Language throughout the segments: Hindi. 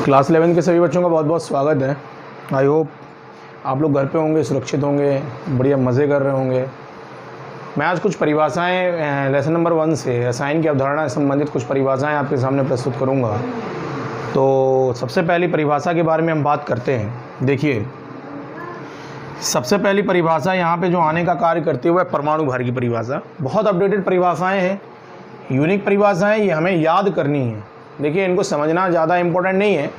क्लास 11 के सभी बच्चों का बहुत बहुत स्वागत है। आई होप आप लोग घर पे होंगे, सुरक्षित होंगे, बढ़िया मज़े कर रहे होंगे। मैं आज कुछ परिभाषाएं लेसन नंबर 1 से रसायन की अवधारणा से संबंधित कुछ परिभाषाएं आपके सामने प्रस्तुत करूंगा। तो सबसे पहली परिभाषा के बारे में हम बात करते हैं। देखिए, सबसे पहली परिभाषा यहाँ पे जो आने का कार्य करती है वह परमाणु भार की परिभाषा। बहुत अपडेटेड परिभाषाएँ हैं, यूनिक परिभाषाएँ, ये हमें याद करनी है। देखिए, इनको समझना ज़्यादा इम्पोर्टेंट नहीं है,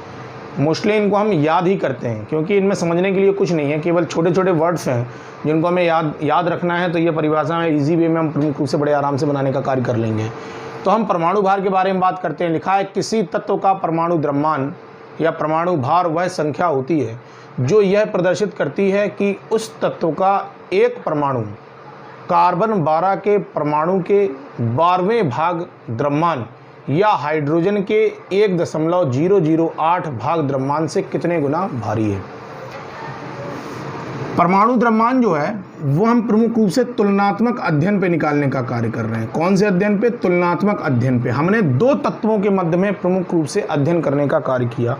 मोस्टली इनको हम याद ही करते हैं क्योंकि इनमें समझने के लिए कुछ नहीं है, केवल छोटे छोटे वर्ड्स हैं जिनको हमें याद रखना है। तो ये परिभाषा में ईजी वे में हम प्रमुख रूप से बड़े आराम से बनाने का कार्य कर लेंगे। तो हम परमाणु भार के बारे में बात करते हैं। लिखा है, किसी तत्व का परमाणु द्रव्यमान या परमाणु भार वह संख्या होती है जो यह प्रदर्शित करती है कि उस तत्व का एक परमाणु कार्बन 12 के परमाणु के 12वें भाग द्रव्यमान या हाइड्रोजन के 1.008 भाग द्रव्यमान से कितने गुना भारी है। परमाणु द्रव्यमान जो है वो हम प्रमुख रूप से तुलनात्मक अध्ययन पे निकालने का कार्य कर रहे हैं। कौन से अध्ययन पे? तुलनात्मक अध्ययन पे। हमने दो तत्वों के मध्य में प्रमुख रूप से अध्ययन करने का कार्य किया।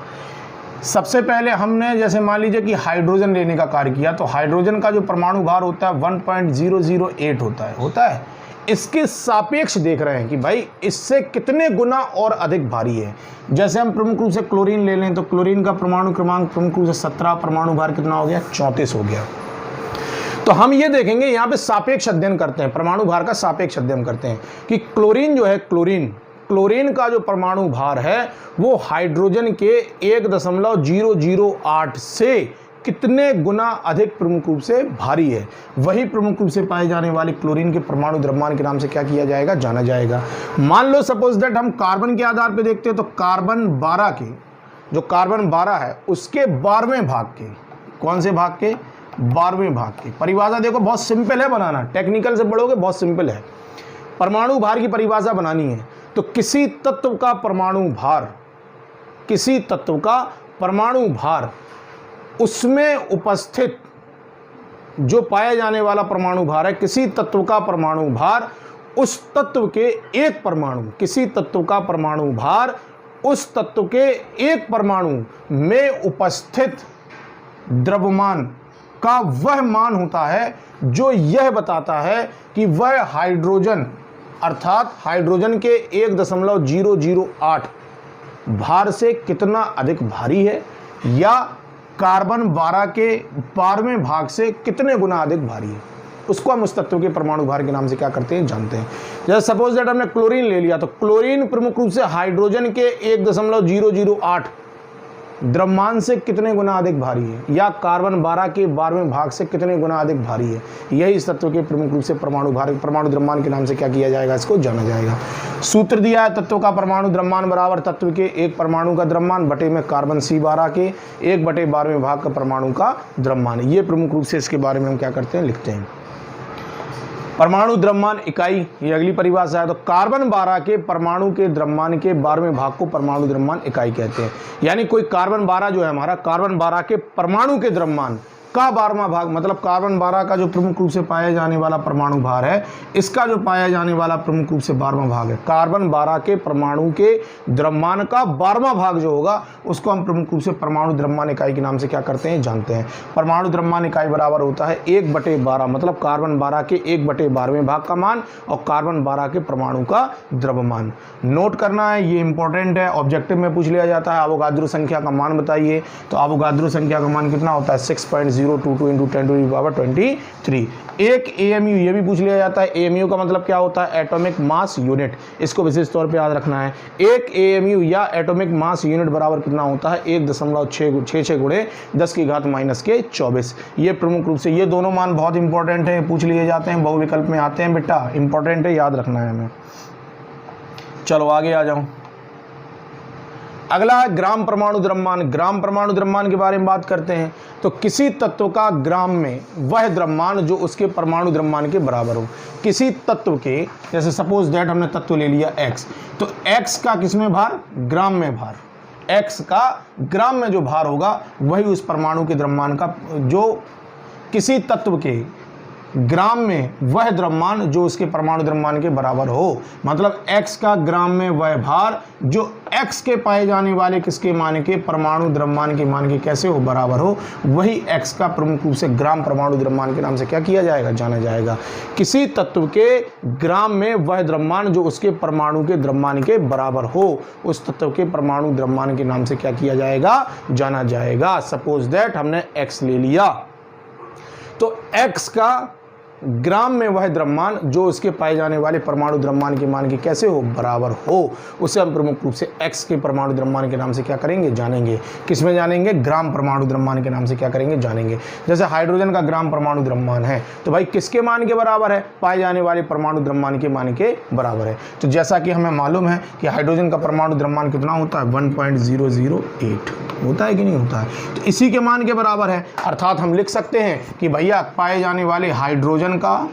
सबसे पहले हमने जैसे मान लीजिए कि हाइड्रोजन लेने का कार्य किया, तो हाइड्रोजन का जो परमाणु भार होता है 1.008 होता है। इसके सापेक्ष देख रहे हैं कि भाई इससे कितने गुना और अधिक भारी है। जैसे हम प्रमुख रूप से क्लोरीन ले लें तो क्लोरीन का परमाणु क्रमांक प्रमुख रूप से 17, परमाणु भार कितना हो गया? 34 हो गया। तो हम ये देखेंगे, यहाँ पे सापेक्ष अध्ययन करते हैं, परमाणु भार का सापेक्ष अध्ययन करते हैं कि क्लोरीन जो है, क्लोरीन का जो परमाणु भार है वो हाइड्रोजन के 1.008 से कितने गुना अधिक प्रमुख रूप से भारी है। वही प्रमुख रूप से पाए जाने वाले क्लोरीन के परमाणु द्रव्यमान के नाम से क्या किया जाएगा? जाना जाएगा। मान लो सपोज दैट हम कार्बन के आधार पे देखते हैं तो कार्बन 12 के, जो कार्बन 12 है उसके 12वें भाग के, कौन से भाग के? 12वें भाग के। परिभाषा देखो, बहुत सिंपल है बनाना, टेक्निकल से पढ़ोगे बहुत सिंपल है। परमाणु भार की परिभाषा बनानी है तो किसी तत्व का परमाणु भार, किसी तत्व का परमाणु भार, उसमें उपस्थित जो पाया जाने वाला परमाणु भार है, किसी तत्व का परमाणु भार उस तत्व के एक परमाणु, किसी तत्व का परमाणु भार उस तत्व के एक परमाणु में उपस्थित द्रव्यमान का वह मान होता है जो यह बताता है कि वह हाइड्रोजन, अर्थात हाइड्रोजन के 1.008 भार से कितना अधिक भारी है या कार्बन 12 के 12वें भाग से कितने गुना अधिक भारी है। उसको हम उस तत्व के परमाणु भार के नाम से क्या करते हैं? जानते हैं। जैसे सपोज दैट हमने क्लोरीन ले लिया तो क्लोरीन प्रमुख रूप से हाइड्रोजन के 1.008 द्रव्यमान से कितने गुना अधिक भारी है या कार्बन 12 के 12वें भाग से कितने गुना अधिक भारी है। यही इस तत्व के प्रमुख रूप से परमाणु द्रव्यमान के नाम से क्या किया जाएगा? इसको जाना जाएगा। सूत्र दिया है, तत्व का परमाणु द्रव्यमान बराबर तत्व के एक परमाणु का द्रव्यमान बटे में कार्बन C12 के 1/12वें भाग का परमाणु का द्रव्यमान। ये प्रमुख रूप से इसके बारे में हम क्या करते हैं? लिखते हैं। परमाणु द्रव्यमान इकाई, ये अगली परिभाषा है। तो कार्बन 12 के परमाणु के द्रव्यमान के 12वें भाग को परमाणु द्रव्यमान इकाई कहते हैं। यानी कोई कार्बन 12 जो है हमारा, कार्बन 12 के परमाणु के द्रव्यमान का 12वां भाग, मतलब कार्बन 12 का जो प्रमुख रूप से पाया जाने वाला परमाणु भार है, इसका जो पाया जाने वाला प्रमुख रूप से 12वां भाग है। कार्बन 12 के परमाणु के द्रव्यमान का 12वां भाग जो होगा उसको हम प्रमुख रूप से परमाणु द्रव्यमान इकाई के नाम से क्या करते हैं? जानते हैं। परमाणु द्रव्यमान इकाई बराबर होता है 1/12, मतलब कार्बन 12 के 1/12वें भाग का मान और कार्बन 12 के परमाणु का द्रव्यमान। नोट करना है, ये इंपॉर्टेंट है, ऑब्जेक्टिव में पूछ लिया जाता है। अवोगाद्रो संख्या का मान बताइए, तो अवोगाद्रो संख्या का मान कितना होता है? 6.022 × 10⁻23। एक AMU ये भी पूछ लिया जाता है। AMU का मतलब क्या होता है? Atomic mass unit. इसको विशेष तौर पे याद रखना है। एक AMU या एटॉमिक मास यूनिट बराबर कितना होता है? 1.66 × 10⁻⁻24। ये प्रमुख रूप से ये दोनों मान बहुत इंपॉर्टेंट है, पूछ लिए जाते हैं, बहुविकल्प में आते हैं बेटा, इंपॉर्टेंट है, याद रखना है हमें। चलो आगे आ जाऊं। अगला है ग्राम परमाणु द्रव्यमान। ग्राम परमाणु द्रव्यमान के बारे में बात करते हैं तो किसी तत्व का ग्राम में वह द्रव्यमान जो उसके परमाणु द्रव्यमान के बराबर हो। किसी तत्व के, जैसे सपोज दैट हमने तत्व ले लिया X, तो X का किसमें भार? ग्राम में भार। X का ग्राम में जो भार होगा वही उस परमाणु के द्रव्यमान का, जो किसी तत्व के ग्राम में वह द्रव्यमान जो उसके परमाणु द्रव्यमान के बराबर हो। मतलब x का ग्राम में वह भार जो x के पाए जाने वाले किसके मान के परमाणु द्रव्यमान के मान के कैसे हो, बराबर हो, वही x का प्रमुख रूप से ग्राम परमाणु द्रव्यमान के नाम से क्या किया जाएगा, जाना जाएगा। किसी तत्व के ग्राम में वह द्रव्यमान जो उसके परमाणु के द्रव्यमान के बराबर हो, उस तत्व के परमाणु द्रव्यमान के नाम से क्या किया जाएगा, जाना जाएगा। सपोज दैट हमने x ले लिया, तो x का ग्राम में वह द्रव्यमान जो उसके पाए जाने वाले परमाणु द्रव्यमान के मान के कैसे हो, बराबर हो, उसे हम प्रमुख रूप से x के परमाणु द्रव्यमान के नाम से क्या करेंगे, जानेंगे। किसमें जानेंगे, ग्राम परमाणु द्रव्यमान के नाम से क्या करेंगे, जानेंगे। जैसे हाइड्रोजन का ग्राम परमाणु द्रव्यमान है तो भाई किसके मान के बराबर है, पाए जाने वाले परमाणु द्रव्यमान के मान के बराबर है। तो जैसा कि हमें मालूम है कि हाइड्रोजन का परमाणु द्रव्यमान कितना होता है, 1.008 होता है कि नहीं होता है, तो इसी के मान के बराबर है। अर्थात हम लिख सकते हैं कि भैया पाए जाने वाले हाइड्रोजन का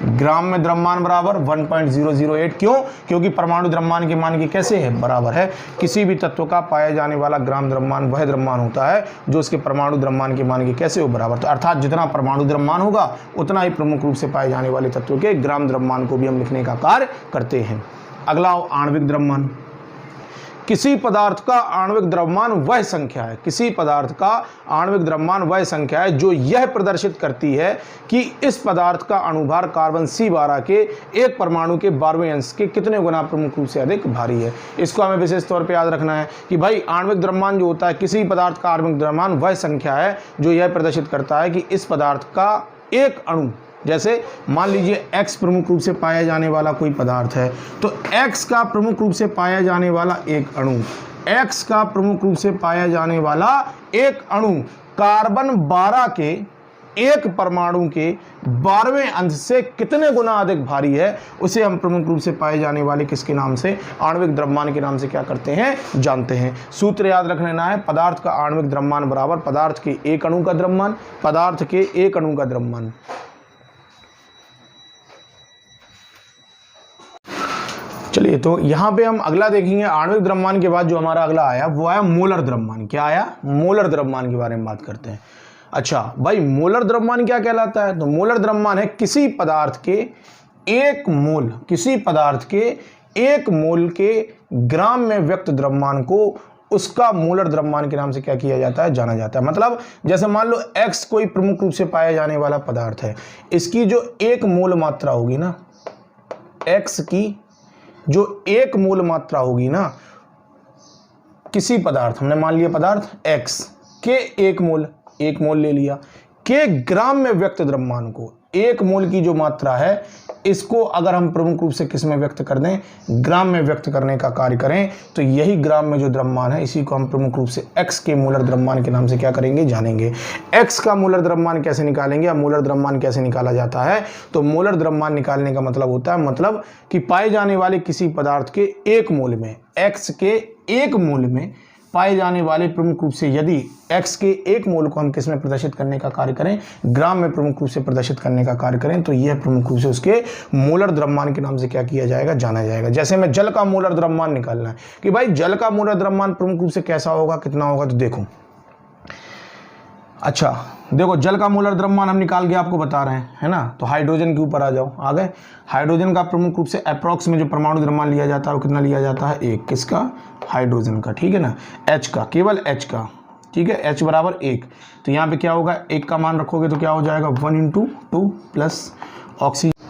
ग्राम में द्रव्यमान बराबर 1.008। क्यों, क्योंकि परमाणु द्रव्यमान के मान के कैसे है, बराबर है। किसी भी तत्व का पाया जाने वाला ग्राम द्रव्यमान वह द्रव्यमान होता है जो उसके परमाणु द्रव्यमान के मान के कैसे हो, बराबर। तो अर्थात जितना परमाणु द्रव्यमान होगा उतना ही प्रमुख रूप से पाए जाने वाले तत्व के ग्राम द्रव्यमान को भी हम लिखने का कार्य करते हैं। अगला आणविक द्रव्यमान। किसी पदार्थ का आणविक द्रव्यमान वह संख्या है, किसी पदार्थ का आणविक द्रव्यमान वह संख्या है जो यह प्रदर्शित करती है कि इस पदार्थ का अणुभार कार्बन C12 के एक परमाणु के 12वें अंश के कितने गुना प्रमुख रूप से अधिक भारी है। इसको हमें विशेष तौर पे याद रखना है कि भाई आणविक द्रव्यमान जो होता है, किसी पदार्थ का आणविक द्रव्यमान वह संख्या है जो यह प्रदर्शित करता है कि इस पदार्थ का एक अणु, जैसे मान लीजिए x प्रमुख रूप से पाया जाने वाला कोई पदार्थ है, तो x का प्रमुख रूप से पाया जाने वाला एक अणु, x का प्रमुख रूप से पाया जाने वाला एक अणु कार्बन 12 के एक परमाणु के 12वें अंश से कितने गुना अधिक भारी है, उसे हम प्रमुख रूप से पाए जाने वाले किसके नाम से, आणविक द्रव्यमान के नाम से क्या करते हैं, जानते हैं। सूत्र याद रख लेना है, पदार्थ का आणविक द्रव्यमान बराबर पदार्थ के एक अणु का द्रव्यमान, पदार्थ के एक अणु का द्रव्यमान। चलिए, तो यहाँ पे हम अगला देखेंगे आणविक द्रव्यमान के बाद जो हमारा अगला आया वो आया मोलर द्रव्यमान। क्या आया, मोलर द्रव्यमान के बारे में बात करते हैं। अच्छा भाई, मोलर द्रव्यमान क्या कहलाता है, तो मोलर द्रव्यमान है किसी पदार्थ के एक मोल, किसी पदार्थ के एक मोल के ग्राम में व्यक्त द्रव्यमान को उसका मोलर द्रव्यमान के नाम से क्या किया जाता है, जाना जाता है। मतलब जैसे मान लो x कोई प्रमुख रूप से पाया जाने वाला पदार्थ है, इसकी जो एक मोल मात्रा होगी ना, x की जो एक मोल मात्रा होगी ना, किसी पदार्थ, हमने मान लिया पदार्थ x के एक मोल ले लिया, के ग्राम में व्यक्त द्रव्यमान को, एक मोल की जो मात्रा है इसको अगर हम प्रमुख रूप से किस में व्यक्त कर दें, ग्राम में व्यक्त करने का कार्य करें, तो यही ग्राम में जो द्रव्यमान है इसी को हम प्रमुख रूप से x के मोलर द्रव्यमान के नाम से क्या करेंगे, जानेंगे। x का मोलर द्रव्यमान कैसे निकालेंगे, या मोलर द्रव्यमान कैसे निकाला जाता है, तो मोलर द्रव्यमान निकालने का मतलब होता है, मतलब कि पाए जाने वाले किसी पदार्थ के एक मोल में, x के एक मोल में पाए जाने वाले प्रमुख रूप से यदि x के एक मोल को हम किस में प्रदर्शित करने का कार्य करें, ग्राम में प्रमुख रूप से प्रदर्शित करने का कार्य करें, तो यह प्रमुख रूप से उसके मोलर द्रव्यमान के नाम से क्या किया जाएगा, जाना जाएगा। जैसे हमें जल का मोलर द्रव्यमान निकालना है कि भाई जल का मोलर द्रव्यमान प्रमुख रूप से कैसा होगा, कितना होगा, तो देखो, अच्छा देखो, जल का मोलर द्रव्यमान हम निकाल के आपको बता रहे हैं, है ना। तो हाइड्रोजन के ऊपर आ जाओ, आ गए। हाइड्रोजन का प्रमुख रूप से अप्रॉक्स में जो परमाणु द्रव्यमान लिया जाता है वो कितना लिया जाता है, एक, किसका, हाइड्रोजन का, ठीक है ना, H का, केवल H का, ठीक है, H बराबर 1। तो यहाँ पे क्या होगा, 1 का मान रखोगे तो क्या हो जाएगा, 1 × 2 प्लस ऑक्सीजन